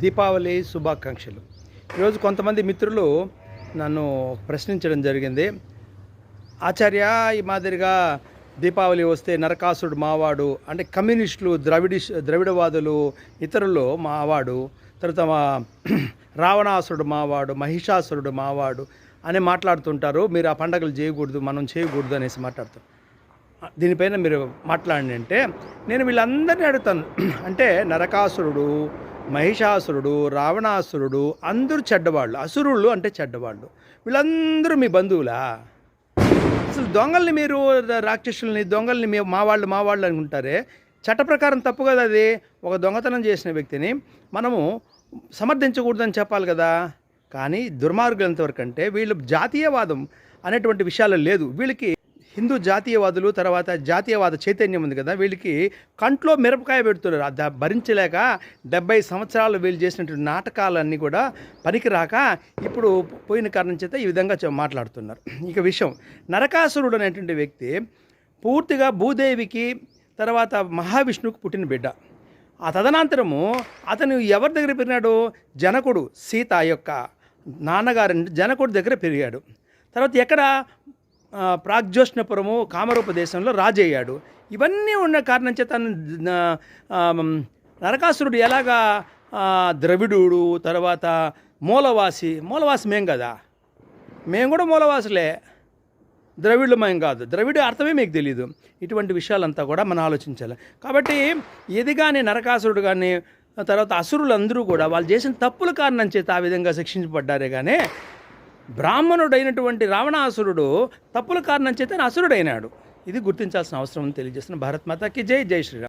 దీపావళి శుభాకాంక్షలు. ఈరోజు కొంతమంది మిత్రులు నన్ను ప్రశ్నించడం జరిగింది. ఆచార్య, ఈ మాదిరిగా దీపావళి వస్తే నరకాసురుడు మావాడు, అంటే కమ్యూనిస్టులు, ద్రవిడవాదులు, ఇతరులు మావాడు, తర్వాత రావణాసురుడు మావాడు, మహిషాసురుడు మావాడు అని మాట్లాడుతుంటారు. మీరు ఆ పండగలు చేయకూడదు, మనం చేయకూడదు అనేసి మాట్లాడుతారు. దీనిపైన మీరు మాట్లాడండి అంటే నేను వీళ్ళందరినీ అడుగుతాను. అంటే నరకాసురుడు, మహిషాసురుడు, రావణాసురుడు అందరూ చెడ్డవాళ్ళు, అసురుళ్ళు అంటే చెడ్డవాళ్ళు. వీళ్ళందరూ మీ బంధువులా? అసలు దొంగల్ని మీరు, రాక్షసుల్ని, దొంగల్ని మా వాళ్ళు అనుకుంటారే. చట్ట ప్రకారం తప్పు కదా అది. ఒక దొంగతనం చేసిన వ్యక్తిని మనము సమర్థించకూడదని చెప్పాలి కదా. కానీ దుర్మార్గులంతవరకు అంటే వీళ్ళు జాతీయవాదం అనేటువంటి విషయాలు లేదు. వీళ్ళకి హిందూ జాతీయవాదులు, తర్వాత జాతీయవాద చైతన్యం ఉంది కదా, వీళ్ళకి కంట్లో మిరపకాయ పెడుతున్నారు. అది భరించలేక 70 సంవత్సరాలు వీళ్ళు చేసినటువంటి నాటకాలన్నీ కూడా పనికిరాక ఇప్పుడు పోయిన కారణం చేత ఈ విధంగా మాట్లాడుతున్నారు. ఇక విషయం, నరకాసురుడు అనేటువంటి వ్యక్తి పూర్తిగా భూదేవికి తర్వాత మహావిష్ణువుకు పుట్టిన బిడ్డ. ఆ తదనంతరము అతను ఎవరి దగ్గర పెరిగినాడు? జనకుడు, సీత యొక్క నాన్నగారి జనకుడి దగ్గర పెరిగాడు. తర్వాత ఎక్కడ? ప్రాగ్జ్యోష్ణపురము, కామరూప దేశంలో రాజు అయ్యాడు. ఇవన్నీ ఉన్న కారణం చేత నరకాసురుడు ఎలాగా ద్రవిడుడు, తర్వాత మూలవాసి మేం కదా, మేము కూడా మూలవాసులే, ద్రవిడులు మేము కాదు. ద్రవిడు అర్థమే మీకు తెలియదు. ఇటువంటి విషయాలంతా కూడా మనం ఆలోచించాలి. కాబట్టి ఇది కానీ నరకాసురుడు కానీ తర్వాత అసురులందరూ కూడా వాళ్ళు చేసిన తప్పుల కారణం చేత ఆ విధంగా శిక్షించబడ్డారే కానీ బ్రాహ్మణుడైనటువంటి రావణాసురుడు తప్పుల కారణం చేత అసురుడైనాడు. ఇది గుర్తించాల్సిన అవసరం అని తెలియజేస్తున్న భారత్ మాతాకి జై. జై శ్రీరామ్.